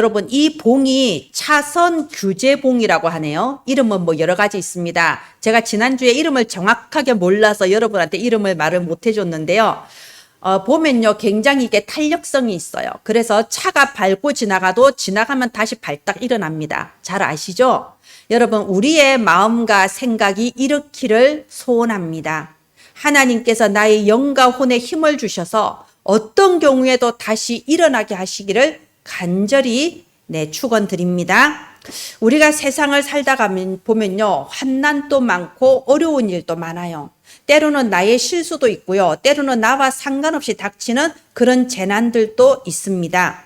여러분, 이 봉이 차선 규제봉이라고 하네요. 이름은 뭐 여러 가지 있습니다. 제가 지난주에 이름을 정확하게 몰라서 여러분한테 이름을 말을 못 해줬는데요. 보면요, 굉장히 이게 탄력성이 있어요. 그래서 차가 밟고 지나가도 지나가면 다시 발딱 일어납니다. 잘 아시죠? 여러분, 우리의 마음과 생각이 이렇기를 소원합니다. 하나님께서 나의 영과 혼에 힘을 주셔서 어떤 경우에도 다시 일어나게 하시기를 간절히 축원드립니다. 우리가 세상을 살다 보면요, 환난도 많고 어려운 일도 많아요. 때로는 나의 실수도 있고요. 때로는 나와 상관없이 닥치는 그런 재난들도 있습니다.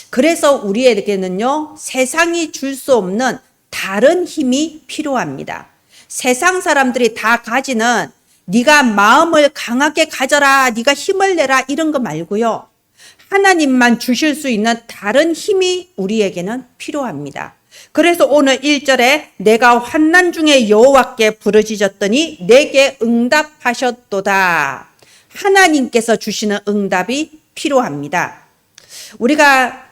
그래서 우리에게는요, 세상이 줄 수 없는 다른 힘이 필요합니다. 세상 사람들이 다 가지는 네가 마음을 강하게 가져라, 네가 힘을 내라 이런 거 말고요. 하나님만 주실 수 있는 다른 힘이 우리에게는 필요합니다. 그래서 오늘 1절에 내가 환난 중에 여호와께 부르짖었더니 내게 응답하셨도다. 하나님께서 주시는 응답이 필요합니다. 우리가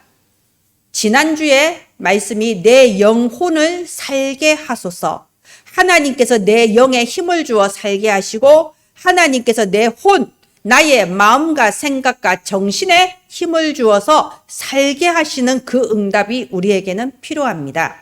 지난주에 말씀이 내 영혼을 살게 하소서. 하나님께서 내 영에 힘을 주어 살게 하시고 하나님께서 내 혼, 나의 마음과 생각과 정신에 힘을 주어서 살게 하시는 그 응답이 우리에게는 필요합니다.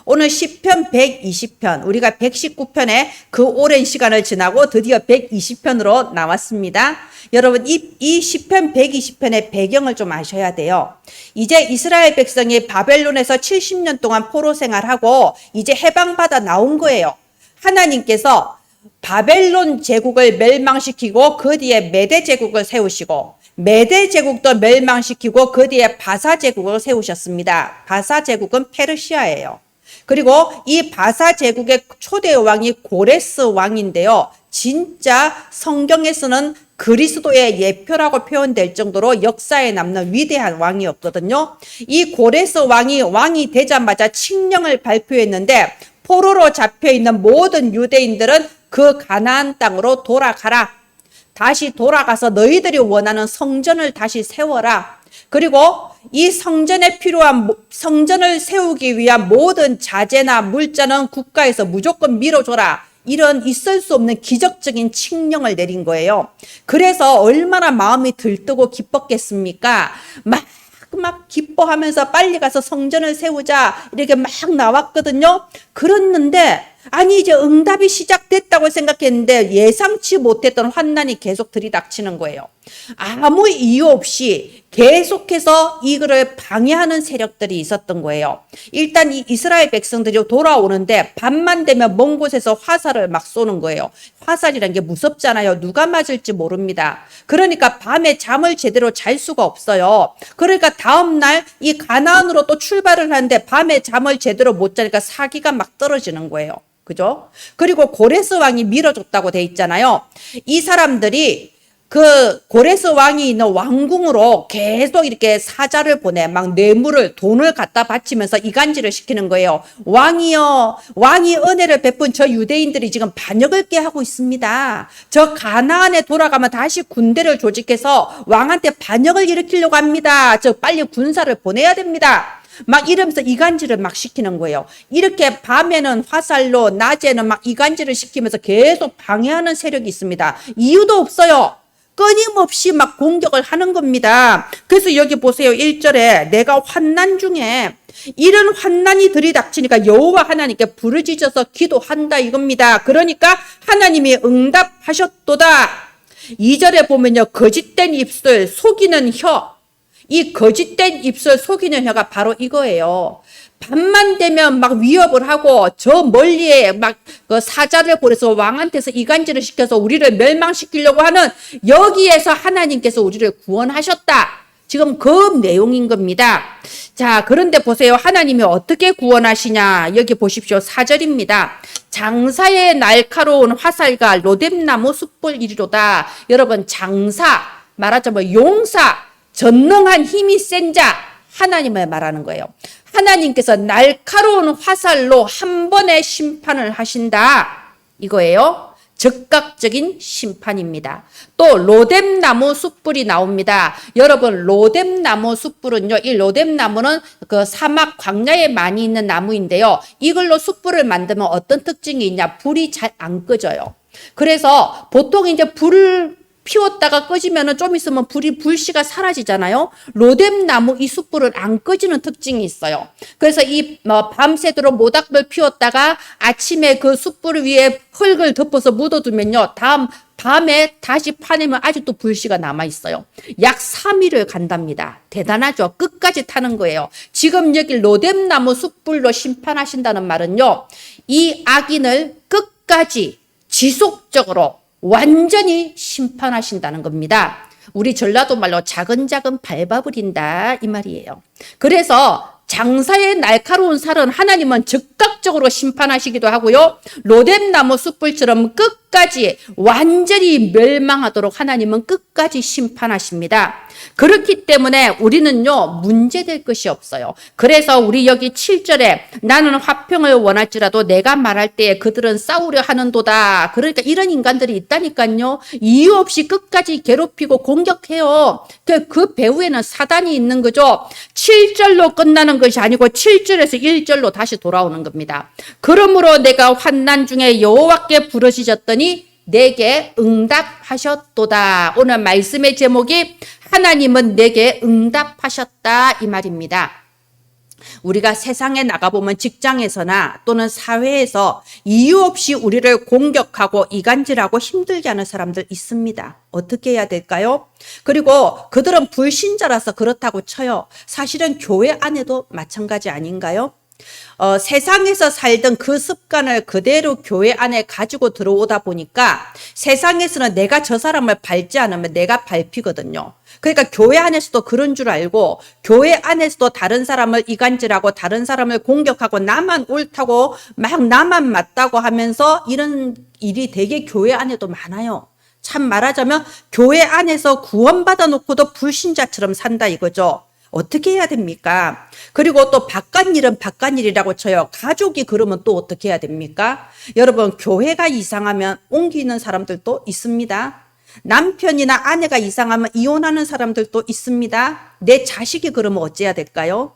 오늘 시편 120편, 우리가 119편에 그 오랜 시간을 지나고 드디어 120편으로 나왔습니다. 여러분, 이 시편 120편의 배경을 좀 아셔야 돼요. 이제 이스라엘 백성이 바벨론에서 70년 동안 포로 생활하고 이제 해방받아 나온 거예요. 하나님께서 바벨론 제국을 멸망시키고 그 뒤에 메대 제국을 세우시고 메대 제국도 멸망시키고 그 뒤에 바사 제국을 세우셨습니다. 바사 제국은 페르시아예요. 그리고 이 바사 제국의 초대 왕이 고레스 왕인데요. 진짜 성경에서는 그리스도의 예표라고 표현될 정도로 역사에 남는 위대한 왕이었거든요. 이 고레스 왕이 되자마자 칙령을 발표했는데 포로로 잡혀있는 모든 유대인들은 그 가나안 땅으로 돌아가라. 다시 돌아가서 너희들이 원하는 성전을 다시 세워라. 그리고 이 성전에 필요한 성전을 세우기 위한 모든 자재나 물자는 국가에서 무조건 밀어줘라. 이런 있을 수 없는 기적적인 칙령을 내린 거예요. 그래서 얼마나 마음이 들뜨고 기뻤겠습니까? 막 기뻐하면서 빨리 가서 성전을 세우자 이렇게 막 나왔거든요. 그랬는데 아니 이제 응답이 시작됐다고 생각했는데 예상치 못했던 환난이 계속 들이닥치는 거예요. 아무 이유 없이 계속해서 이거를 방해하는 세력들이 있었던 거예요. 일단 이 이스라엘 백성들이 돌아오는데 밤만 되면 먼 곳에서 화살을 막 쏘는 거예요. 화살이란 게 무섭잖아요. 누가 맞을지 모릅니다. 그러니까 밤에 잠을 제대로 잘 수가 없어요. 그러니까 다음날 이 가나안으로 또 출발을 하는데 밤에 잠을 제대로 못 자니까 사기가 막 떨어지는 거예요. 그죠? 그리고 고레스 왕이 밀어줬다고 돼 있잖아요. 이 사람들이 그 고레스 왕이 있는 왕궁으로 계속 이렇게 사자를 보내 막 뇌물을 돈을 갖다 바치면서 이간질을 시키는 거예요. 왕이요, 왕이 은혜를 베푼 저 유대인들이 지금 반역을 깨하고 있습니다. 저 가나안에 돌아가면 다시 군대를 조직해서 왕한테 반역을 일으키려고 합니다. 저 빨리 군사를 보내야 됩니다. 막 이러면서 이간질을 막 시키는 거예요. 이렇게 밤에는 화살로 낮에는 막 이간질을 시키면서 계속 방해하는 세력이 있습니다. 이유도 없어요. 끊임없이 막 공격을 하는 겁니다. 그래서 여기 보세요. 1절에 내가 환난 중에 이런 환난이 들이닥치니까 여호와 하나님께 부르짖어서 기도한다 이겁니다. 그러니까 하나님이 응답하셨도다. 2절에 보면요. 거짓된 입술 속이는 혀. 이 거짓된 입술 속이는 혀가 바로 이거예요. 밤만 되면 막 위협을 하고 저 멀리에 막 그 사자를 보내서 왕한테서 이간질을 시켜서 우리를 멸망시키려고 하는 여기에서 하나님께서 우리를 구원하셨다. 지금 그 내용인 겁니다. 자, 그런데 보세요. 하나님이 어떻게 구원하시냐. 여기 보십시오. 4절입니다. 장사의 날카로운 화살과 로뎀나무 숯불 이리로다. 여러분, 장사 말하자면 용사, 전능한 힘이 센 자, 하나님을 말하는 거예요. 하나님께서 날카로운 화살로 한 번의 심판을 하신다 이거예요. 즉각적인 심판입니다. 또 로뎀나무 숯불이 나옵니다. 여러분, 로뎀나무 숯불은요, 이 로뎀나무는 그 사막 광야에 많이 있는 나무인데요. 이걸로 숯불을 만들면 어떤 특징이 있냐? 불이 잘 안 꺼져요. 그래서 보통 이제 불을 피웠다가 꺼지면은 좀 있으면 불씨가 사라지잖아요. 로뎀나무 이 숯불은 안 꺼지는 특징이 있어요. 그래서 이 밤새도록 모닥불 피웠다가 아침에 그 숯불 위에 흙을 덮어서 묻어두면요, 다음 밤에 다시 파내면 아직도 불씨가 남아 있어요. 약 3일을 간답니다. 대단하죠. 끝까지 타는 거예요. 지금 여기 로뎀나무 숯불로 심판하신다는 말은요, 이 악인을 끝까지 지속적으로 완전히 심판하신다는 겁니다. 우리 전라도 말로 작은 밟아버린다 이 말이에요. 그래서 장사의 날카로운 살은 하나님은 즉각적으로 심판하시기도 하고요. 로뎀나무 숯불처럼 끝까지 완전히 멸망하도록 하나님은 끝까지 심판하십니다. 그렇기 때문에 우리는요, 문제될 것이 없어요. 그래서 우리 여기 7절에 나는 화평을 원할지라도 내가 말할 때에 그들은 싸우려 하는도다. 그러니까 이런 인간들이 있다니까요. 이유 없이 끝까지 괴롭히고 공격해요. 그 배후에는 사단이 있는 거죠. 7절로 끝나는 것이 아니고 7절에서 1절로 다시 돌아오는 겁니다. 그러므로 내가 환난 중에 여호와께 부르짖었더니 내게 응답하셨도다. 오늘 말씀의 제목이 하나님은 내게 응답하셨다 이 말입니다. 우리가 세상에 나가보면 직장에서나 또는 사회에서 이유 없이 우리를 공격하고 이간질하고 힘들게 하는 사람들 있습니다. 어떻게 해야 될까요? 그리고 그들은 불신자라서 그렇다고 쳐요. 사실은 교회 안에도 마찬가지 아닌가요? 세상에서 살던 그 습관을 그대로 교회 안에 가지고 들어오다 보니까 세상에서는 내가 저 사람을 밟지 않으면 내가 밟히거든요. 그러니까 교회 안에서도 그런 줄 알고 교회 안에서도 다른 사람을 이간질하고 다른 사람을 공격하고 나만 옳다고 막 나만 맞다고 하면서 이런 일이 되게 교회 안에도 많아요. 참 말하자면 교회 안에서 구원받아 놓고도 불신자처럼 산다 이거죠. 어떻게 해야 됩니까? 그리고 또 바깥일은 바깥일이라고 쳐요. 가족이 그러면 또 어떻게 해야 됩니까? 여러분, 교회가 이상하면 옮기는 사람들도 있습니다. 남편이나 아내가 이상하면 이혼하는 사람들도 있습니다. 내 자식이 그러면 어째야 될까요?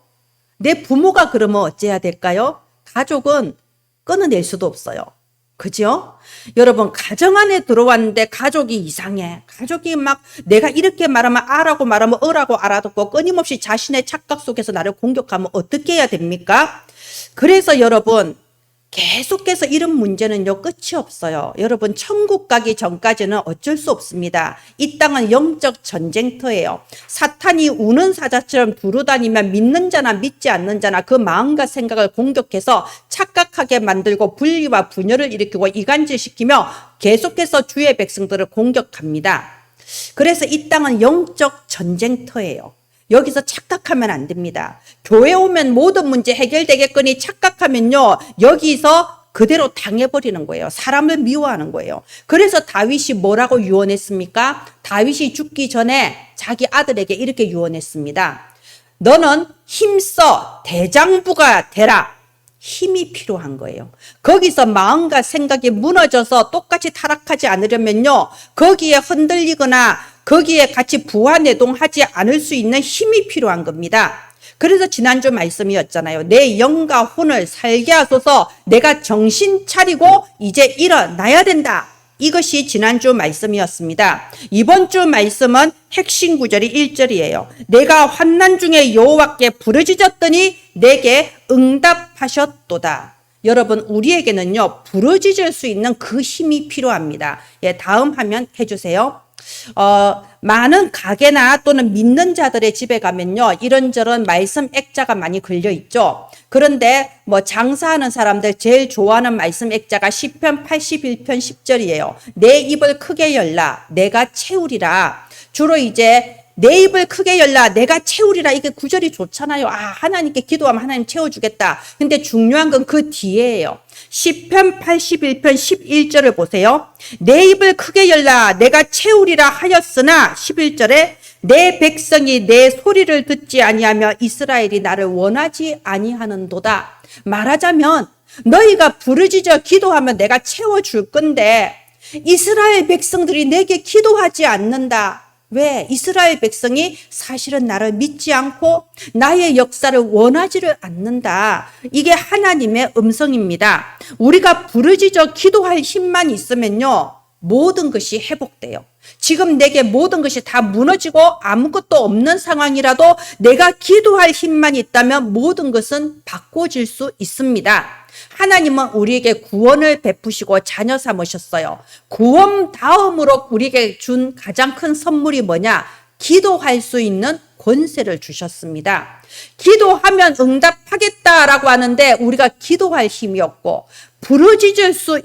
내 부모가 그러면 어째야 될까요? 가족은 끊어낼 수도 없어요. 그죠? 여러분, 가정 안에 들어왔는데 가족이 이상해. 가족이 막 내가 이렇게 말하면 아라고 말하면 어라고 알아듣고 끊임없이 자신의 착각 속에서 나를 공격하면 어떻게 해야 됩니까? 그래서 여러분, 계속해서 이런 문제는요, 끝이 없어요. 여러분, 천국 가기 전까지는 어쩔 수 없습니다. 이 땅은 영적 전쟁터예요. 사탄이 우는 사자처럼 두루다니면 믿는 자나 믿지 않는 자나 그 마음과 생각을 공격해서 착각하게 만들고 분리와 분열을 일으키고 이간질시키며 계속해서 주의 백성들을 공격합니다. 그래서 이 땅은 영적 전쟁터예요. 여기서 착각하면 안 됩니다. 교회 오면 모든 문제 해결되겠거니 착각하면요, 여기서 그대로 당해버리는 거예요. 사람을 미워하는 거예요. 그래서 다윗이 뭐라고 유언했습니까? 다윗이 죽기 전에 자기 아들에게 이렇게 유언했습니다. 너는 힘써 대장부가 되라. 힘이 필요한 거예요. 거기서 마음과 생각이 무너져서 똑같이 타락하지 않으려면요, 거기에 흔들리거나 거기에 같이 부하내동하지 않을 수 있는 힘이 필요한 겁니다. 그래서 지난주 말씀이었잖아요. 내 영과 혼을 살게 하소서. 내가 정신 차리고 이제 일어나야 된다. 이것이 지난주 말씀이었습니다. 이번 주 말씀은 핵심 구절이 1절이에요. 내가 환난 중에 여호와께 부르짖었더니 내게 응답하셨도다. 여러분, 우리에게는요, 부르짖을 수 있는 그 힘이 필요합니다. 예, 다음 화면 해주세요. 많은 가게나 또는 믿는 자들의 집에 가면요, 이런저런 말씀 액자가 많이 걸려 있죠. 그런데 뭐 장사하는 사람들 제일 좋아하는 말씀 액자가 시편 81편 10절이에요. 내 입을 크게 열라 내가 채우리라. 주로 이제 내 입을 크게 열라 내가 채우리라, 이게 구절이 좋잖아요. 아, 하나님께 기도하면 하나님 채워주겠다. 근데 중요한 건 그 뒤에예요. 시편 81편 11절을 보세요. 내 입을 크게 열라 내가 채우리라 하였으나 11절에 내 백성이 내 소리를 듣지 아니하며 이스라엘이 나를 원하지 아니하는도다. 말하자면 너희가 부르짖어 기도하면 내가 채워줄 건데 이스라엘 백성들이 내게 기도하지 않는다. 왜? 이스라엘 백성이 사실은 나를 믿지 않고 나의 역사를 원하지를 않는다. 이게 하나님의 음성입니다. 우리가 부르짖어 기도할 힘만 있으면요, 모든 것이 회복돼요. 지금 내게 모든 것이 다 무너지고 아무것도 없는 상황이라도 내가 기도할 힘만 있다면 모든 것은 바꿔질 수 있습니다. 하나님은 우리에게 구원을 베푸시고 자녀 삼으셨어요. 구원 다음으로 우리에게 준 가장 큰 선물이 뭐냐? 기도할 수 있는 권세를 주셨습니다. 기도하면 응답하겠다라고 하는데 우리가 기도할 힘이 없고 부르짖을 수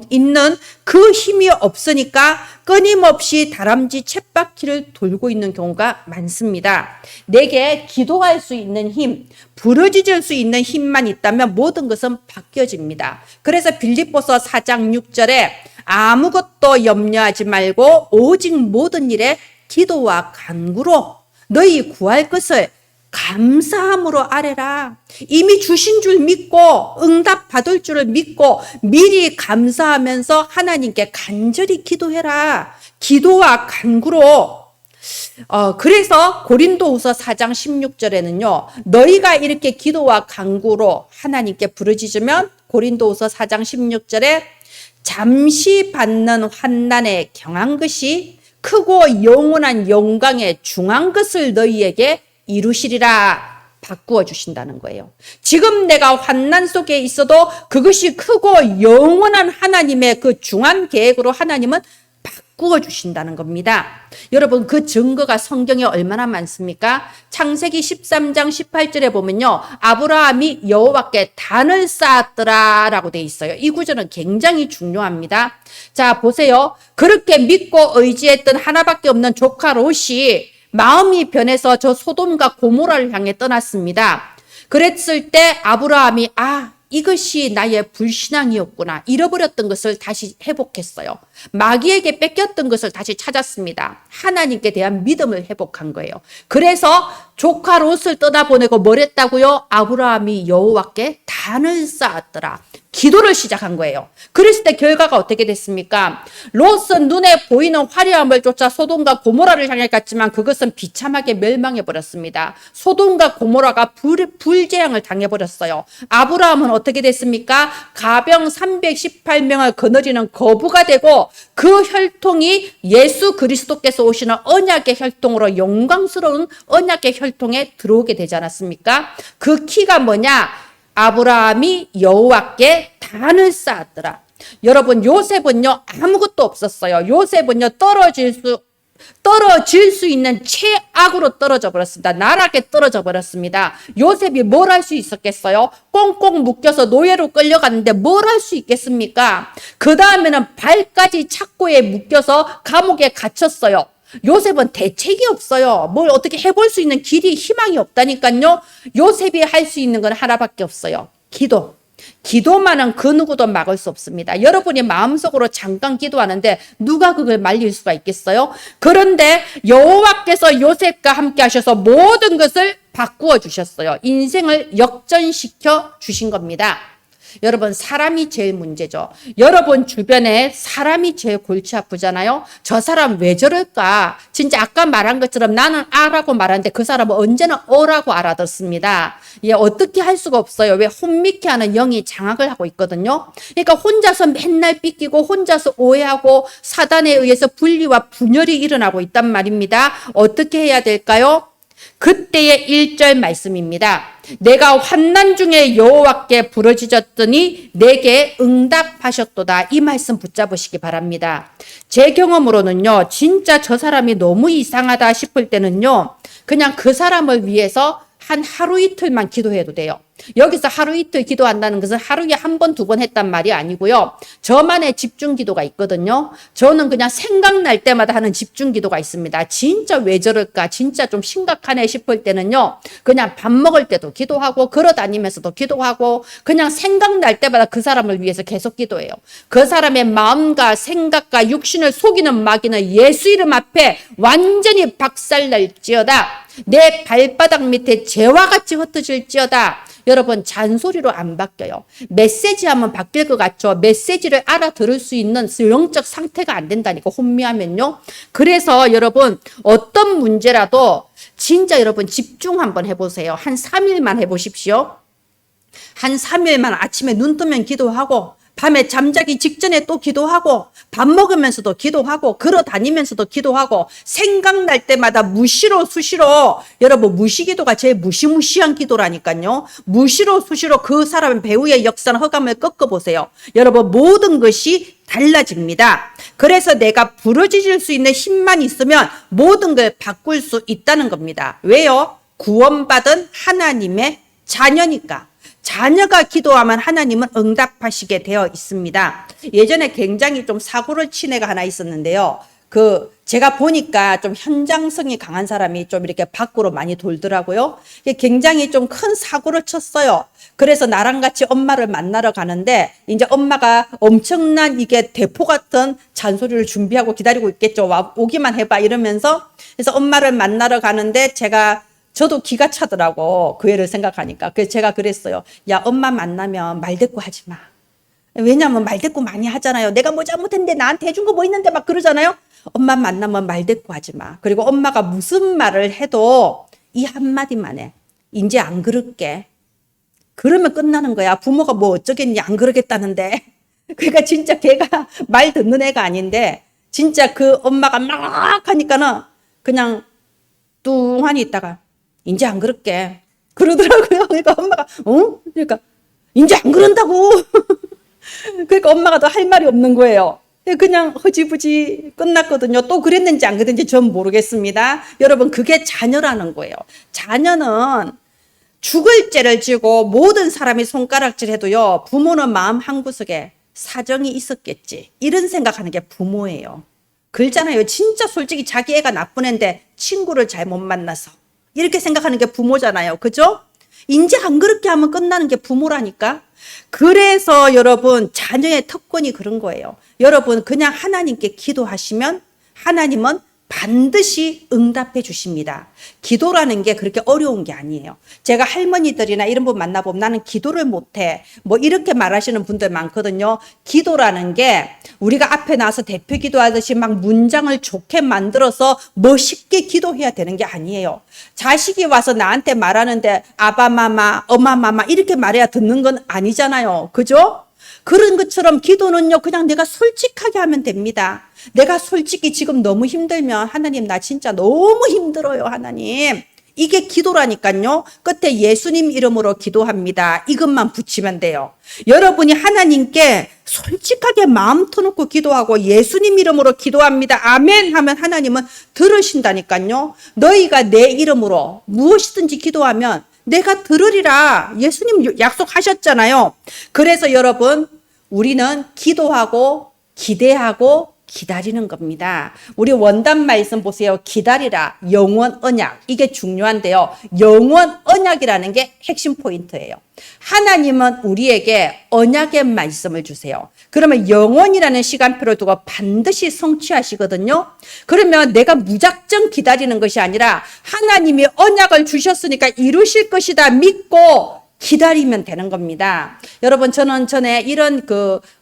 있는 그 힘이 없으니까 끊임없이 다람쥐 쳇바퀴를 돌고 있는 경우가 많습니다. 내게 기도할 수 있는 힘, 부르짖을 수 있는 힘만 있다면 모든 것은 바뀌어집니다. 그래서 빌립보서 4장 6절에 아무것도 염려하지 말고 오직 모든 일에 기도와 간구로 너희 구할 것을 감사함으로 아뢰라. 이미 주신 줄 믿고 응답 받을 줄을 믿고 미리 감사하면서 하나님께 간절히 기도해라. 기도와 간구로. 그래서 고린도후서 4장 16절에는요. 너희가 이렇게 기도와 간구로 하나님께 부르짖으면 고린도후서 4장 16절에 잠시 받는 환난에 경한 것이 크고 영원한 영광에 중한 것을 너희에게 이루시리라. 바꾸어 주신다는 거예요. 지금 내가 환난 속에 있어도 그것이 크고 영원한 하나님의 그 중한 계획으로 하나님은 바꾸어 주신다는 겁니다. 여러분, 그 증거가 성경에 얼마나 많습니까? 창세기 13장 18절에 보면요, 아브라함이 여호와께 단을 쌓았더라 라고 돼 있어요. 이 구절은 굉장히 중요합니다. 자, 보세요. 그렇게 믿고 의지했던 하나밖에 없는 조카 롯이 마음이 변해서 저 소돔과 고모라를 향해 떠났습니다. 그랬을 때 아브라함이 이것이 나의 불신앙이었구나. 잃어버렸던 것을 다시 회복했어요. 마귀에게 뺏겼던 것을 다시 찾았습니다. 하나님께 대한 믿음을 회복한 거예요. 그래서 조카 롯을 떠나보내고 뭘 했다고요? 아브라함이 여호와께 단을 쌓았더라. 기도를 시작한 거예요. 그랬을 때 결과가 어떻게 됐습니까? 롯은 눈에 보이는 화려함을 쫓아 소돔과 고모라를 향해 갔지만 그것은 비참하게 멸망해 버렸습니다. 소돔과 고모라가 불재앙을 당해 버렸어요. 아브라함은 어떻게 됐습니까? 가병 318명을 거느리는 거부가 되고 그 혈통이 예수 그리스도께서 오시는 언약의 혈통으로 영광스러운 언약의 혈통에 들어오게 되지 않았습니까? 그 키가 뭐냐? 아브라함이 여호와께 단을 쌓았더라. 여러분, 요셉은요 아무것도 없었어요. 요셉은요 떨어질 수 있는 최악으로 떨어져 버렸습니다. 나락에 떨어져 버렸습니다. 요셉이 뭘 할 수 있었겠어요? 꽁꽁 묶여서 노예로 끌려갔는데 뭘 할 수 있겠습니까? 그 다음에는 발까지 착고에 묶여서 감옥에 갇혔어요. 요셉은 대책이 없어요. 뭘 어떻게 해볼 수 있는 길이, 희망이 없다니까요. 요셉이 할 수 있는 건 하나밖에 없어요. 기도. 기도만은 그 누구도 막을 수 없습니다. 여러분이 마음속으로 잠깐 기도하는데 누가 그걸 말릴 수가 있겠어요? 그런데 여호와께서 요셉과 함께 하셔서 모든 것을 바꾸어 주셨어요. 인생을 역전시켜 주신 겁니다. 여러분, 사람이 제일 문제죠. 여러분 주변에 사람이 제일 골치 아프잖아요. 저 사람 왜 저럴까? 진짜 아까 말한 것처럼 나는 아라고 말하는데 그 사람은 언제나 어라고 알아듣습니다. 어떻게 할 수가 없어요. 왜? 혼미케 하는 영이 장악을 하고 있거든요. 그러니까 혼자서 맨날 삐끼고 혼자서 오해하고 사단에 의해서 분리와 분열이 일어나고 있단 말입니다. 어떻게 해야 될까요? 그때의 1절 말씀입니다. 내가 환난 중에 여호와께 부르짖었더니 내게 응답하셨도다. 이 말씀 붙잡으시기 바랍니다. 제 경험으로는요, 진짜 저 사람이 너무 이상하다 싶을 때는요, 그냥 그 사람을 위해서 한 하루 이틀만 기도해도 돼요. 여기서 하루 이틀 기도한다는 것은 하루에 한 번, 두 번 했단 말이 아니고요. 저만의 집중 기도가 있거든요. 저는 그냥 생각날 때마다 하는 집중 기도가 있습니다. 진짜 왜 저럴까? 진짜 좀 심각하네 싶을 때는요. 그냥 밥 먹을 때도 기도하고 걸어다니면서도 기도하고 그냥 생각날 때마다 그 사람을 위해서 계속 기도해요. 그 사람의 마음과 생각과 육신을 속이는 마귀는 예수 이름 앞에 완전히 박살날지어다. 내 발바닥 밑에 재와 같이 흩어질지어다. 여러분 잔소리로 안 바뀌어요. 메시지 하면 바뀔 것 같죠. 메시지를 알아들을 수 있는 영적 상태가 안 된다니까 혼미하면요. 그래서 여러분 어떤 문제라도 진짜 여러분 집중 한번 해보세요. 한 3일만 해보십시오. 한 3일만 아침에 눈 뜨면 기도하고 밤에 잠자기 직전에 또 기도하고 밥 먹으면서도 기도하고 걸어 다니면서도 기도하고 생각날 때마다 무시로 수시로 여러분 무시기도가 제일 무시무시한 기도라니까요. 무시로 수시로 그 사람의 배후의 역사는 허감을 꺾어보세요. 여러분 모든 것이 달라집니다. 그래서 내가 부러지실 수 있는 힘만 있으면 모든 걸 바꿀 수 있다는 겁니다. 왜요? 구원받은 하나님의 자녀니까. 자녀가 기도하면 하나님은 응답하시게 되어 있습니다. 예전에 굉장히 좀 사고를 친 애가 하나 있었는데요. 제가 보니까 좀 현장성이 강한 사람이 좀 이렇게 밖으로 많이 돌더라고요. 굉장히 좀 큰 사고를 쳤어요. 그래서 나랑 같이 엄마를 만나러 가는데 이제 엄마가 엄청난 이게 대포 같은 잔소리를 준비하고 기다리고 있겠죠. 오기만 해봐 이러면서. 그래서 엄마를 만나러 가는데 저도 기가 차더라고. 그 애를 생각하니까. 그래서 제가 그랬어요. 야, 엄마 만나면 말대꾸 하지 마. 왜냐면 말대꾸 많이 하잖아요. 내가 뭐 잘못했는데 나한테 해준 거 뭐 있는데 막 그러잖아요. 엄마 만나면 말대꾸 하지 마. 그리고 엄마가 무슨 말을 해도 이 한마디만 해. 이제 안 그럴게. 그러면 끝나는 거야. 부모가 뭐 어쩌겠니? 안 그러겠다는데. 그러니까 진짜 걔가 말 듣는 애가 아닌데 진짜 그 엄마가 막 하니까는 그냥 뚱하니 있다가 이제 안 그럴게. 그러더라고요. 그러니까 엄마가, 그러니까, 이제 안 그런다고. 그러니까 엄마가 더 할 말이 없는 거예요. 그냥 허지부지 끝났거든요. 또 그랬는지 안 그랬는지 전 모르겠습니다. 여러분, 그게 자녀라는 거예요. 자녀는 죽을 죄를 지고 모든 사람이 손가락질 해도요, 부모는 마음 한구석에 사정이 있었겠지. 이런 생각하는 게 부모예요. 그렇잖아요. 진짜 솔직히 자기 애가 나쁜 애인데 친구를 잘못 만나서. 이렇게 생각하는 게 부모잖아요. 그죠? 이제 안 그렇게 하면 끝나는 게 부모라니까. 그래서 여러분 자녀의 특권이 그런 거예요. 여러분 그냥 하나님께 기도하시면 하나님은 반드시 응답해 주십니다. 기도라는 게 그렇게 어려운 게 아니에요. 제가 할머니들이나 이런 분 만나보면 나는 기도를 못해. 뭐 이렇게 말하시는 분들 많거든요. 기도라는 게 우리가 앞에 나와서 대표 기도하듯이 막 문장을 좋게 만들어서 멋있게 기도해야 되는 게 아니에요. 자식이 와서 나한테 말하는데 아바마마, 어마마마 이렇게 말해야 듣는 건 아니잖아요. 그죠? 그런 것처럼 기도는요, 그냥 내가 솔직하게 하면 됩니다. 내가 솔직히 지금 너무 힘들면 하나님 나 진짜 너무 힘들어요 하나님. 이게 기도라니까요. 끝에 예수님 이름으로 기도합니다. 이것만 붙이면 돼요. 여러분이 하나님께 솔직하게 마음 터놓고 기도하고 예수님 이름으로 기도합니다. 아멘 하면 하나님은 들으신다니까요. 너희가 내 이름으로 무엇이든지 기도하면 내가 들으리라. 예수님 약속하셨잖아요. 그래서 여러분 우리는 기도하고 기대하고 기다리는 겁니다. 우리 원단 말씀 보세요. 기다리라. 영원 언약. 이게 중요한데요. 영원 언약이라는 게 핵심 포인트예요. 하나님은 우리에게 언약의 말씀을 주세요. 그러면 영원이라는 시간표를 두고 반드시 성취하시거든요. 그러면 내가 무작정 기다리는 것이 아니라 하나님이 언약을 주셨으니까 이루실 것이다 믿고 기다리면 되는 겁니다. 여러분 저는 전에 이런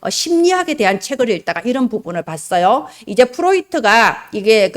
심리학에 대한 책을 읽다가 이런 부분을 봤어요. 이제 프로이트가 이게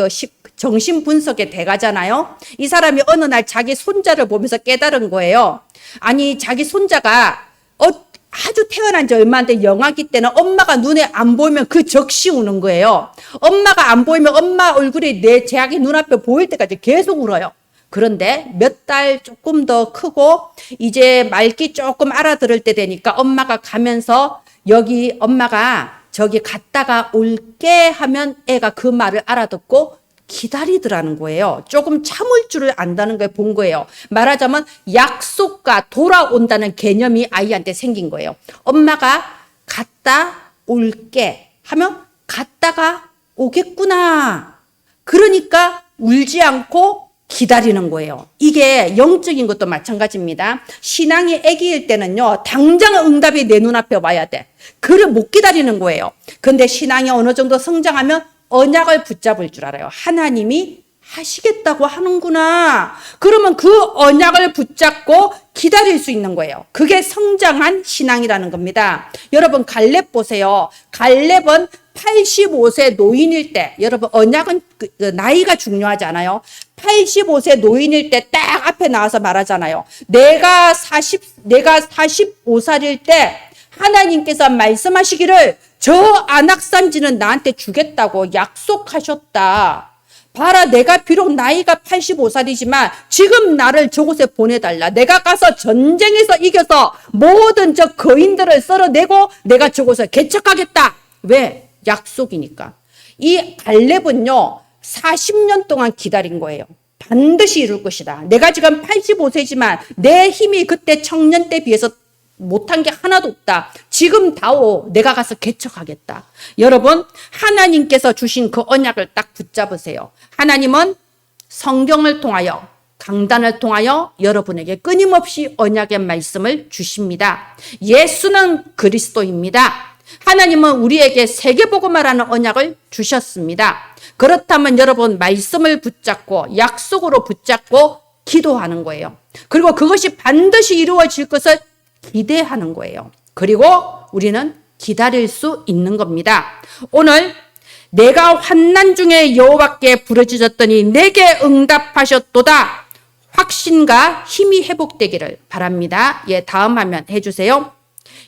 정신 분석의 대가잖아요. 이 사람이 어느 날 자기 손자를 보면서 깨달은 거예요. 아니 자기 손자가 아주 태어난 지 얼마 안 된 영아기 때는 엄마가 눈에 안 보이면 그 적시 우는 거예요. 엄마가 안 보이면 엄마 얼굴이 자기 눈앞에 보일 때까지 계속 울어요. 그런데 몇 달 조금 더 크고 이제 말귀 조금 알아들을 때 되니까 엄마가 가면서 여기 엄마가 저기 갔다가 올게 하면 애가 그 말을 알아듣고 기다리더라는 거예요. 조금 참을 줄을 안다는 걸 본 거예요. 말하자면 약속과 돌아온다는 개념이 아이한테 생긴 거예요. 엄마가 갔다 올게 하면 갔다가 오겠구나. 그러니까 울지 않고 기다리는 거예요. 이게 영적인 것도 마찬가지입니다. 신앙이 애기일 때는요, 당장 응답이 내 눈앞에 와야 돼. 그를 못 기다리는 거예요. 근데 신앙이 어느 정도 성장하면 언약을 붙잡을 줄 알아요. 하나님이 하시겠다고 하는구나. 그러면 그 언약을 붙잡고 기다릴 수 있는 거예요. 그게 성장한 신앙이라는 겁니다. 여러분 갈렙 보세요. 갈렙은 85세 노인일 때, 여러분 언약은 나이가 중요하지 않아요? 85세 노인일 때 딱 앞에 나와서 말하잖아요. 내가 45살일 때 하나님께서 말씀하시기를 저 안악산지는 나한테 주겠다고 약속하셨다. 봐라, 내가 비록 나이가 85살이지만 지금 나를 저곳에 보내달라. 내가 가서 전쟁에서 이겨서 모든 저 거인들을 썰어내고 내가 저곳에 개척하겠다. 왜? 약속이니까. 이 갈렙은요 40년 동안 기다린 거예요. 반드시 이룰 것이다. 내가 지금 85세지만 내 힘이 그때 청년 때 비해서 못한 게 하나도 없다. 지금 다오. 내가 가서 개척하겠다. 여러분, 하나님께서 주신 그 언약을 딱 붙잡으세요. 하나님은 성경을 통하여, 강단을 통하여 여러분에게 끊임없이 언약의 말씀을 주십니다. 예수는 그리스도입니다. 하나님은 우리에게 세계복음화라는 언약을 주셨습니다. 그렇다면 여러분, 말씀을 붙잡고 약속으로 붙잡고 기도하는 거예요. 그리고 그것이 반드시 이루어질 것을 기대하는 거예요. 그리고 우리는 기다릴 수 있는 겁니다. 오늘 내가 환난 중에 여호와께 부르짖었더니 내게 응답하셨도다. 확신과 힘이 회복되기를 바랍니다. 예, 다음 화면 해주세요.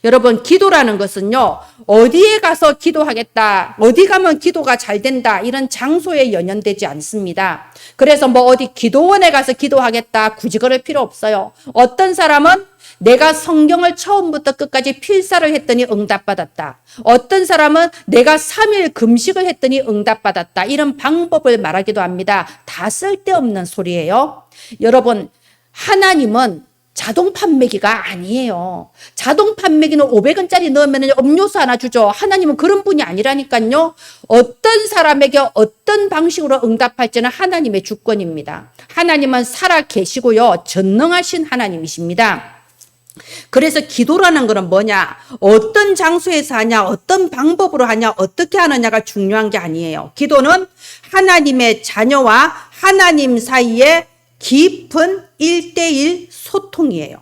여러분, 기도라는 것은요, 어디에 가서 기도하겠다, 어디 가면 기도가 잘 된다, 이런 장소에 연연되지 않습니다. 그래서 뭐 어디 기도원에 가서 기도하겠다, 굳이 그럴 필요 없어요. 어떤 사람은 내가 성경을 처음부터 끝까지 필사를 했더니 응답받았다. 어떤 사람은 내가 3일 금식을 했더니 응답받았다. 이런 방법을 말하기도 합니다. 다 쓸데없는 소리예요. 여러분, 하나님은 자동 판매기가 아니에요. 자동 판매기는 500원짜리 넣으면 음료수 하나 주죠. 하나님은 그런 분이 아니라니까요. 어떤 사람에게 어떤 방식으로 응답할지는 하나님의 주권입니다. 하나님은 살아 계시고요, 전능하신 하나님이십니다. 그래서 기도라는 것은 뭐냐? 어떤 장소에서 하냐, 어떤 방법으로 하냐, 어떻게 하느냐가 중요한 게 아니에요. 기도는 하나님의 자녀와 하나님 사이에 깊은 1대1 소통이에요.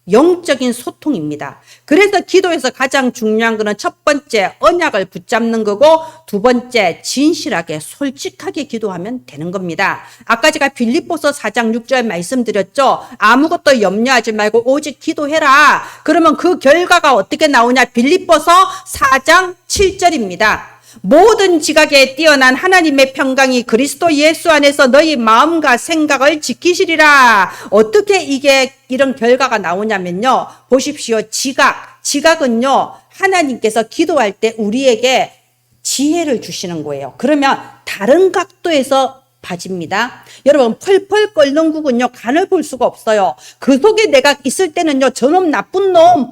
영적인 소통입니다. 그래서 기도에서 가장 중요한 것은 첫 번째 언약을 붙잡는 거고, 두 번째 진실하게 솔직하게 기도하면 되는 겁니다. 아까 제가 빌립보서 4장 6절 말씀드렸죠. 아무것도 염려하지 말고 오직 기도해라. 그러면 그 결과가 어떻게 나오냐? 빌립보서 4장 7절입니다. 모든 지각에 뛰어난 하나님의 평강이 그리스도 예수 안에서 너희 마음과 생각을 지키시리라. 어떻게 이런 결과가 나오냐면요, 보십시오. 지각은요, 하나님께서 기도할 때 우리에게 지혜를 주시는 거예요. 그러면 다른 각도에서 봐집니다. 여러분, 펄펄 끓는 국은요, 간을 볼 수가 없어요. 그 속에 내가 있을 때는요, 저놈 나쁜 놈,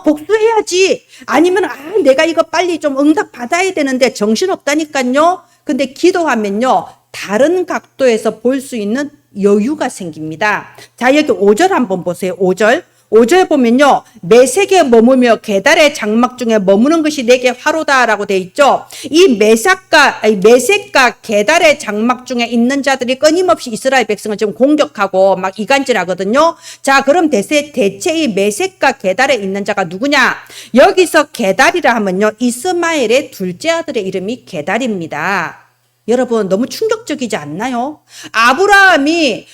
복수해야지. 아니면, 내가 이거 빨리 좀 응답 받아야 되는데 정신없다니까요. 근데 기도하면요, 다른 각도에서 볼 수 있는 여유가 생깁니다. 자, 여기 5절 한번 보세요. 5절 보면요, 메색에 머무며 계달의 장막 중에 머무는 것이 내게 화로다라고 돼 있죠. 이 메색과 계달의 장막 중에 있는 자들이 끊임없이 이스라엘 백성을 지금 공격하고 막 이간질하거든요. 자, 그럼 대체 이 메색과 계달에 있는 자가 누구냐? 여기서 계달이라 하면요, 이스마엘의 둘째 아들의 이름이 계달입니다. 여러분, 너무 충격적이지 않나요? 아브라함이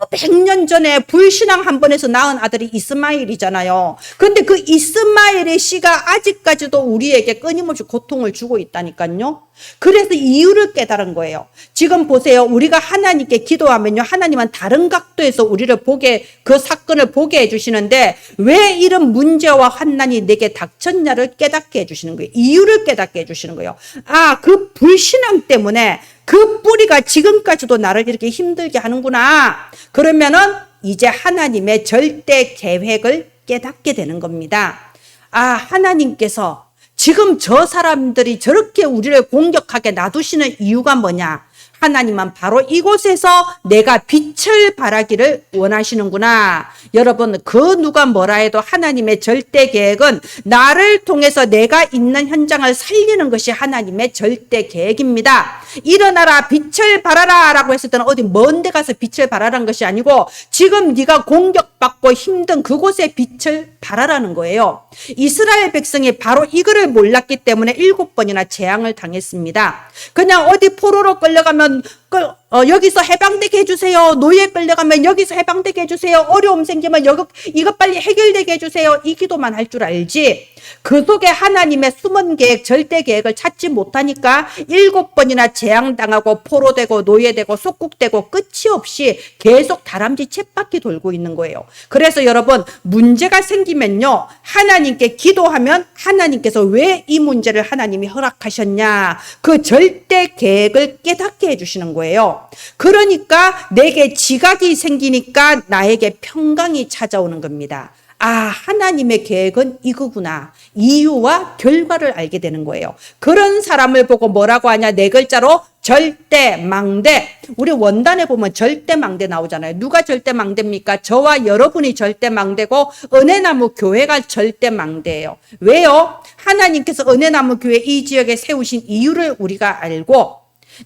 수백 년 전에 불신앙 한 번에서 낳은 아들이 이스마엘이잖아요. 근데 그 이스마엘의 씨가 아직까지도 우리에게 끊임없이 고통을 주고 있다니까요. 그래서 이유를 깨달은 거예요. 지금 보세요. 우리가 하나님께 기도하면요, 하나님은 다른 각도에서 우리를 그 사건을 보게 해주시는데, 왜 이런 문제와 환난이 내게 닥쳤냐를 깨닫게 해주시는 거예요. 이유를 깨닫게 해주시는 거예요. 그 불신앙 때문에 그 뿌리가 지금까지도 나를 이렇게 힘들게 하는구나. 그러면은 이제 하나님의 절대 계획을 깨닫게 되는 겁니다. 하나님께서 지금 저 사람들이 저렇게 우리를 공격하게 놔두시는 이유가 뭐냐? 하나님은 바로 이곳에서 내가 빛을 발하기를 원하시는구나. 여러분, 그 누가 뭐라 해도 하나님의 절대 계획은 나를 통해서 내가 있는 현장을 살리는 것이 하나님의 절대 계획입니다. 일어나라, 빛을 발하라 라고 했을 때는 어디 먼 데 가서 빛을 발하라는 것이 아니고 지금 네가 공격받고 힘든 그곳에 빛을 발하라는 거예요. 이스라엘 백성이 바로 이거를 몰랐기 때문에 7번이나 재앙을 당했습니다. 그냥 어디 포로로 끌려가면 여기서 해방되게 해주세요. 노예 끌려가면 여기서 해방되게 해주세요. 어려움 생기면 이거 빨리 해결되게 해주세요. 이 기도만 할 줄 알지. 그 속에 하나님의 숨은 계획, 절대 계획을 찾지 못하니까 7번이나 재앙당하고 포로되고 노예되고 속국되고 끝이 없이 계속 다람쥐 쳇바퀴 돌고 있는 거예요. 그래서 여러분, 문제가 생기면요, 하나님께 기도하면 하나님께서 왜 이 문제를 하나님이 허락하셨냐, 그 절대 계획을 깨닫게 해주시는 거예요. 그러니까 내게 지각이 생기니까 나에게 평강이 찾아오는 겁니다. 아, 하나님의 계획은 이거구나. 이유와 결과를 알게 되는 거예요. 그런 사람을 보고 뭐라고 하냐? 네 글자로 절대망대. 우리 원단에 보면 절대망대 나오잖아요. 누가 절대망대입니까? 저와 여러분이 절대망대고 은혜나무 교회가 절대망대예요. 왜요? 하나님께서 은혜나무 교회 이 지역에 세우신 이유를 우리가 알고,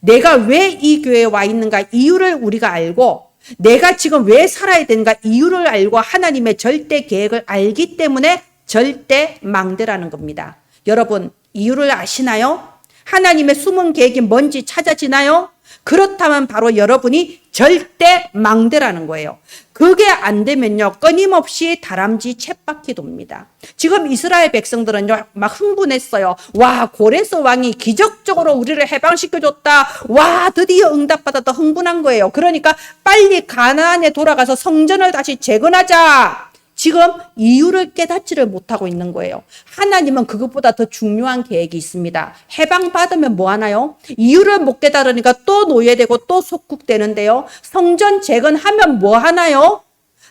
내가 왜 이 교회에 와 있는가 이유를 우리가 알고, 내가 지금 왜 살아야 되는가 이유를 알고 하나님의 절대 계획을 알기 때문에 절대망대라는 겁니다. 여러분, 이유를 아시나요? 하나님의 숨은 계획이 뭔지 찾아지나요? 그렇다면 바로 여러분이 절대망대라는 거예요. 그게 안 되면요, 끊임없이 다람쥐 쳇바퀴 돕니다. 지금 이스라엘 백성들은요, 막 흥분했어요. 와, 고레스 왕이 기적적으로 우리를 해방시켜줬다. 와, 드디어 응답받았다. 흥분한 거예요. 그러니까 빨리 가나안에 돌아가서 성전을 다시 재건하자. 지금 이유를 깨닫지를 못하고 있는 거예요. 하나님은 그것보다 더 중요한 계획이 있습니다. 해방받으면 뭐 하나요? 이유를 못 깨달으니까 또 노예되고 또 속국되는데요. 성전 재건하면 뭐 하나요?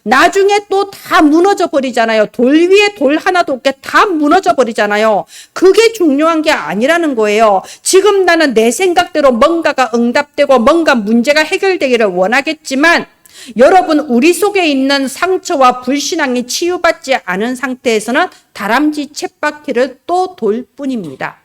나중에 또 다 무너져 버리잖아요. 돌 위에 돌 하나도 없게 다 무너져 버리잖아요. 그게 중요한 게 아니라는 거예요. 지금 나는 내 생각대로 뭔가가 응답되고 뭔가 문제가 해결되기를 원하겠지만, 여러분, 우리 속에 있는 상처와 불신앙이 치유받지 않은 상태에서는 다람쥐 쳇바퀴를 또 돌 뿐입니다.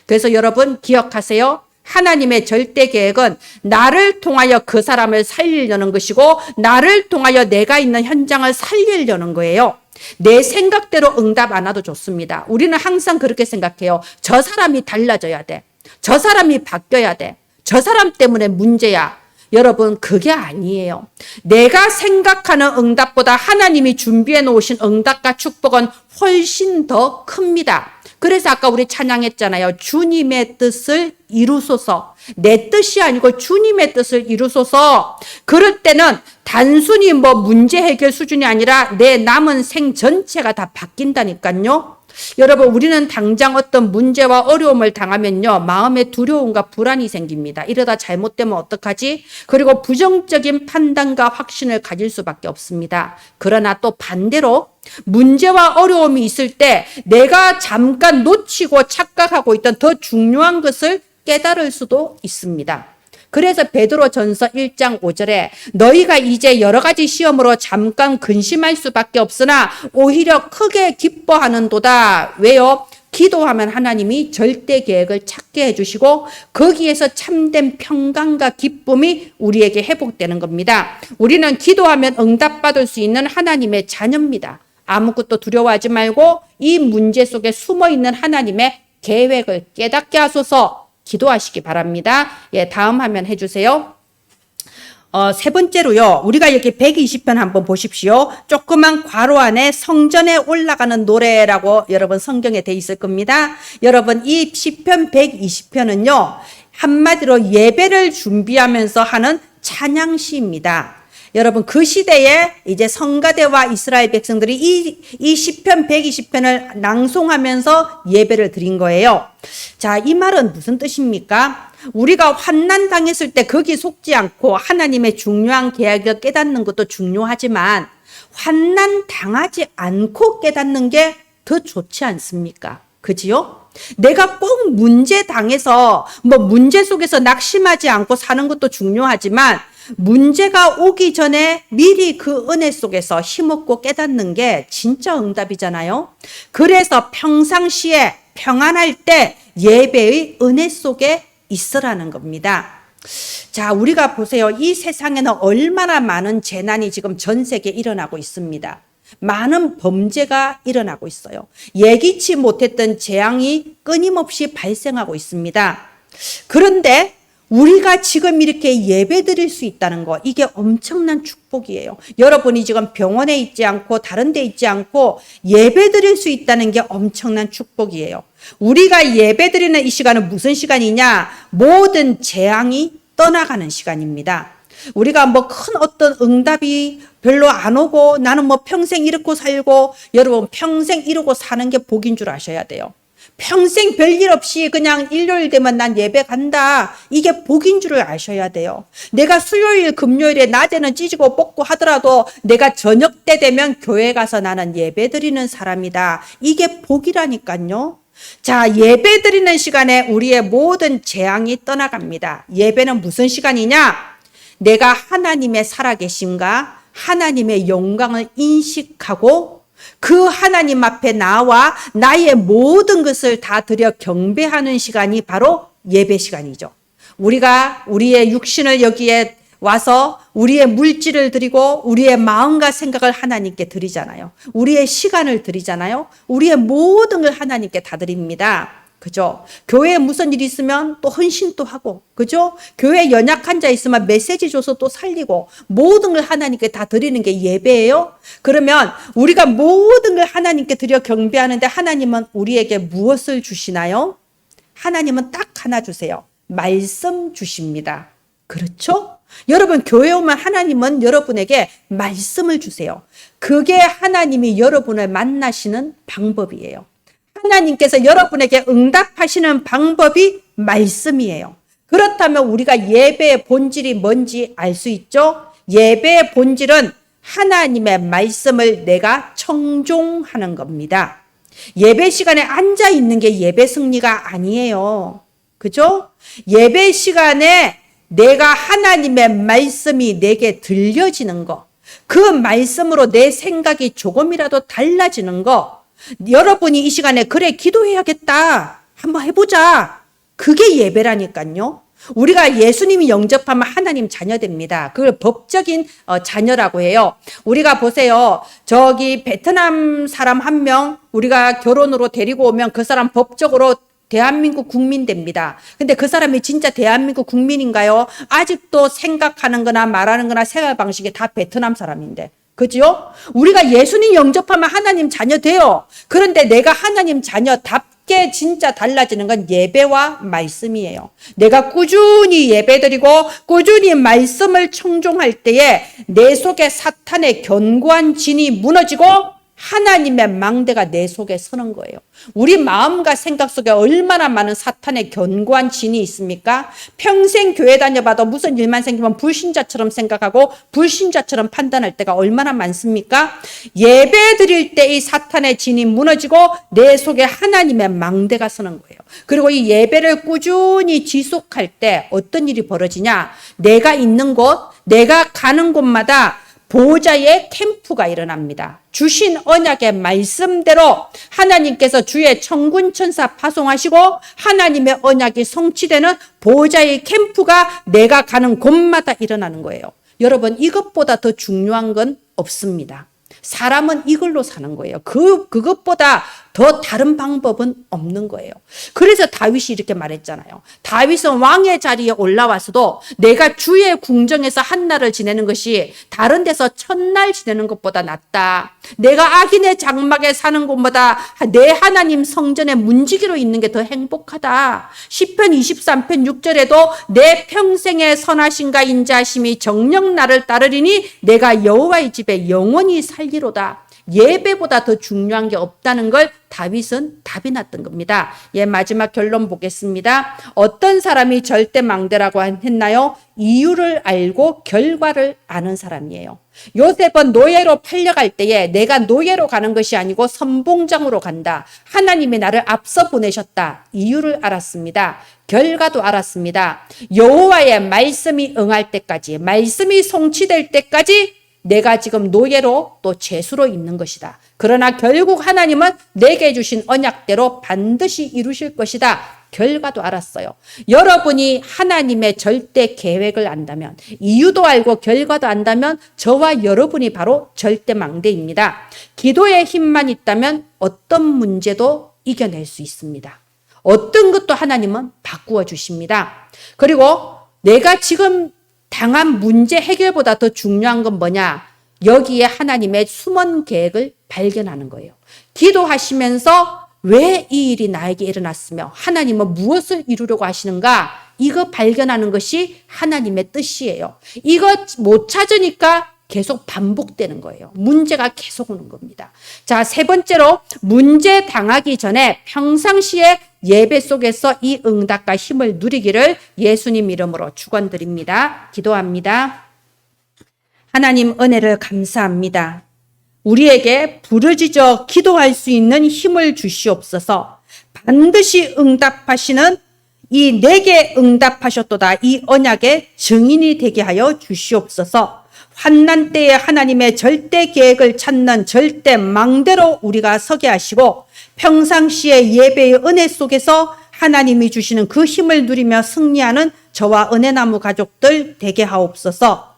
그래서 여러분 기억하세요. 하나님의 절대 계획은 나를 통하여 그 사람을 살리려는 것이고, 나를 통하여 내가 있는 현장을 살리려는 거예요. 내 생각대로 응답 안 와도 좋습니다. 우리는 항상 그렇게 생각해요. 저 사람이 달라져야 돼. 저 사람이 바뀌어야 돼. 저 사람 때문에 문제야. 여러분, 그게 아니에요. 내가 생각하는 응답보다 하나님이 준비해 놓으신 응답과 축복은 훨씬 더 큽니다. 그래서 아까 우리 찬양했잖아요. 주님의 뜻을 이루소서. 내 뜻이 아니고 주님의 뜻을 이루소서. 그럴 때는 단순히 뭐 문제 해결 수준이 아니라 내 남은 생 전체가 다 바뀐다니까요. 여러분, 우리는 당장 어떤 문제와 어려움을 당하면요, 마음에 두려움과 불안이 생깁니다. 이러다 잘못되면 어떡하지? 그리고 부정적인 판단과 확신을 가질 수밖에 없습니다. 그러나 또 반대로 문제와 어려움이 있을 때 내가 잠깐 놓치고 착각하고 있던 더 중요한 것을 깨달을 수도 있습니다. 그래서 베드로전서 1장 5절에 너희가 이제 여러 가지 시험으로 잠깐 근심할 수밖에 없으나 오히려 크게 기뻐하는도다. 왜요? 기도하면 하나님이 절대 계획을 찾게 해주시고 거기에서 참된 평강과 기쁨이 우리에게 회복되는 겁니다. 우리는 기도하면 응답받을 수 있는 하나님의 자녀입니다. 아무것도 두려워하지 말고 이 문제 속에 숨어있는 하나님의 계획을 깨닫게 하소서. 기도하시기 바랍니다. 예, 다음 화면 해주세요. 세 번째로요, 우리가 여기 120편 한번 보십시오. 조그만 괄호 안에 성전에 올라가는 노래라고 여러분 성경에 돼 있을 겁니다. 여러분, 이 시편 120편은요, 한마디로 예배를 준비하면서 하는 찬양시입니다. 여러분, 그 시대에 이제 성가대와 이스라엘 백성들이 이 시편 120편을 낭송하면서 예배를 드린 거예요. 자, 이 말은 무슨 뜻입니까? 우리가 환난 당했을 때 거기 속지 않고 하나님의 중요한 계약을 깨닫는 것도 중요하지만 환난 당하지 않고 깨닫는 게 더 좋지 않습니까? 그지요? 내가 꼭 문제 당해서 뭐 문제 속에서 낙심하지 않고 사는 것도 중요하지만 문제가 오기 전에 미리 그 은혜 속에서 힘없고 깨닫는 게 진짜 응답이잖아요. 그래서 평상시에 평안할 때 예배의 은혜 속에 있으라는 겁니다. 자, 우리가 보세요. 이 세상에는 얼마나 많은 재난이 지금 전 세계에 일어나고 있습니다. 많은 범죄가 일어나고 있어요. 예기치 못했던 재앙이 끊임없이 발생하고 있습니다. 그런데 우리가 지금 이렇게 예배 드릴 수 있다는 거, 이게 엄청난 축복이에요. 여러분이 지금 병원에 있지 않고 다른 데 있지 않고 예배 드릴 수 있다는 게 엄청난 축복이에요. 우리가 예배 드리는 이 시간은 무슨 시간이냐? 모든 재앙이 떠나가는 시간입니다. 우리가 뭐 큰 어떤 응답이 별로 안 오고 나는 뭐 평생 이렇게 살고, 여러분 평생 이러고 사는 게 복인 줄 아셔야 돼요. 평생 별일 없이 그냥 일요일 되면 난 예배 간다. 이게 복인 줄을 아셔야 돼요. 내가 수요일, 금요일에 낮에는 찢고 뽑고 하더라도 내가 저녁 때 되면 교회 가서 나는 예배 드리는 사람이다. 이게 복이라니까요. 자, 예배 드리는 시간에 우리의 모든 재앙이 떠나갑니다. 예배는 무슨 시간이냐? 내가 하나님의 살아계심과 하나님의 영광을 인식하고 그 하나님 앞에 나와 나의 모든 것을 다 드려 경배하는 시간이 바로 예배 시간이죠. 우리가 우리의 육신을 여기에 와서 우리의 물질을 드리고 우리의 마음과 생각을 하나님께 드리잖아요. 우리의 시간을 드리잖아요. 우리의 모든 걸 하나님께 다 드립니다. 그죠? 교회에 무슨 일이 있으면 또 헌신도 하고, 그죠? 교회에 연약한 자 있으면 메시지 줘서 또 살리고, 모든 걸 하나님께 다 드리는 게 예배예요? 그러면 우리가 모든 걸 하나님께 드려 경배하는데 하나님은 우리에게 무엇을 주시나요? 하나님은 딱 하나 주세요. 말씀 주십니다. 그렇죠? 여러분 교회 오면 하나님은 여러분에게 말씀을 주세요. 그게 하나님이 여러분을 만나시는 방법이에요. 하나님께서 여러분에게 응답하시는 방법이 말씀이에요. 그렇다면 우리가 예배의 본질이 뭔지 알 수 있죠? 예배의 본질은 하나님의 말씀을 내가 청종하는 겁니다. 예배 시간에 앉아 있는 게 예배 승리가 아니에요. 그죠? 예배 시간에 내가 하나님의 말씀이 내게 들려지는 거, 그 말씀으로 내 생각이 조금이라도 달라지는 거, 여러분이 이 시간에 그래 기도해야겠다 한번 해보자, 그게 예배라니까요. 우리가 예수님이 영접하면 하나님 자녀됩니다. 그걸 법적인 자녀라고 해요. 우리가 보세요. 저기 베트남 사람 한 명 우리가 결혼으로 데리고 오면 그 사람 법적으로 대한민국 국민 됩니다. 근데 그 사람이 진짜 대한민국 국민인가요? 아직도 생각하는 거나 말하는 거나 생활 방식이 다 베트남 사람인데. 그죠? 우리가 예수님 영접하면 하나님 자녀 돼요. 그런데 내가 하나님 자녀답게 진짜 달라지는 건 예배와 말씀이에요. 내가 꾸준히 예배드리고 꾸준히 말씀을 청종할 때에 내 속에 사탄의 견고한 진이 무너지고 하나님의 망대가 내 속에 서는 거예요. 우리 마음과 생각 속에 얼마나 많은 사탄의 견고한 진이 있습니까? 평생 교회 다녀봐도 무슨 일만 생기면 불신자처럼 생각하고 불신자처럼 판단할 때가 얼마나 많습니까? 예배 드릴 때 이 사탄의 진이 무너지고 내 속에 하나님의 망대가 서는 거예요. 그리고 이 예배를 꾸준히 지속할 때 어떤 일이 벌어지냐? 내가 있는 곳, 내가 가는 곳마다 보호자의 캠프가 일어납니다. 주신 언약의 말씀대로 하나님께서 주의 천군 천사 파송하시고 하나님의 언약이 성취되는 보호자의 캠프가 내가 가는 곳마다 일어나는 거예요. 여러분, 이것보다 더 중요한 건 없습니다. 사람은 이걸로 사는 거예요. 그것보다 더 다른 방법은 없는 거예요. 그래서 다윗이 이렇게 말했잖아요. 다윗은 왕의 자리에 올라와서도 내가 주의 궁정에서 한날을 지내는 것이 다른 데서 천날 지내는 것보다 낫다. 내가 악인의 장막에 사는 것보다 내 하나님 성전에 문지기로 있는 게 더 행복하다. 시편 23편 6절에도 내 평생의 선하심과 인자하심이 정녕 나를 따르리니 내가 여호와의 집에 영원히 살게 살기로다. 예배보다 더 중요한 게 없다는 걸 다윗은 답이 났던 겁니다. 마지막 결론 보겠습니다. 어떤 사람이 절대망대라고 했나요? 이유를 알고 결과를 아는 사람이에요. 요셉은 노예로 팔려갈 때에 내가 노예로 가는 것이 아니고 선봉장으로 간다. 하나님이 나를 앞서 보내셨다. 이유를 알았습니다. 결과도 알았습니다. 여호와의 말씀이 응할 때까지, 말씀이 성취될 때까지 내가 지금 노예로 또 죄수로 있는 것이다. 그러나 결국 하나님은 내게 주신 언약대로 반드시 이루실 것이다. 결과도 알았어요. 여러분이 하나님의 절대 계획을 안다면, 이유도 알고 결과도 안다면 저와 여러분이 바로 절대망대입니다. 기도의 힘만 있다면 어떤 문제도 이겨낼 수 있습니다. 어떤 것도 하나님은 바꾸어 주십니다. 그리고 내가 지금 당한 문제 해결보다 더 중요한 건 뭐냐? 여기에 하나님의 숨은 계획을 발견하는 거예요. 기도하시면서 왜 이 일이 나에게 일어났으며 하나님은 무엇을 이루려고 하시는가? 이거 발견하는 것이 하나님의 뜻이에요. 이거 못 찾으니까 계속 반복되는 거예요. 문제가 계속 오는 겁니다. 자, 세 번째로 문제 당하기 전에 평상시에 예배 속에서 이 응답과 힘을 누리기를 예수님 이름으로 축원드립니다. 기도합니다. 하나님 은혜를 감사합니다. 우리에게 부르짖어 기도할 수 있는 힘을 주시옵소서. 반드시 응답하시는 이 내게 응답하셨도다 이 언약의 증인이 되게 하여 주시옵소서. 환난 때에 하나님의 절대 계획을 찾는 절대 망대로 우리가 서게 하시고 평상시에 예배의 은혜 속에서 하나님이 주시는 그 힘을 누리며 승리하는 저와 은혜나무 가족들 되게 하옵소서.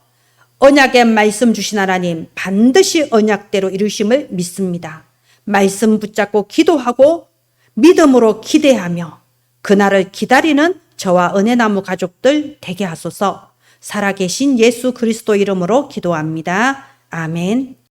언약의 말씀 주신 하나님 반드시 언약대로 이루심을 믿습니다. 말씀 붙잡고 기도하고 믿음으로 기대하며 그날을 기다리는 저와 은혜나무 가족들 되게 하소서. 살아계신 예수 그리스도 이름으로 기도합니다. 아멘.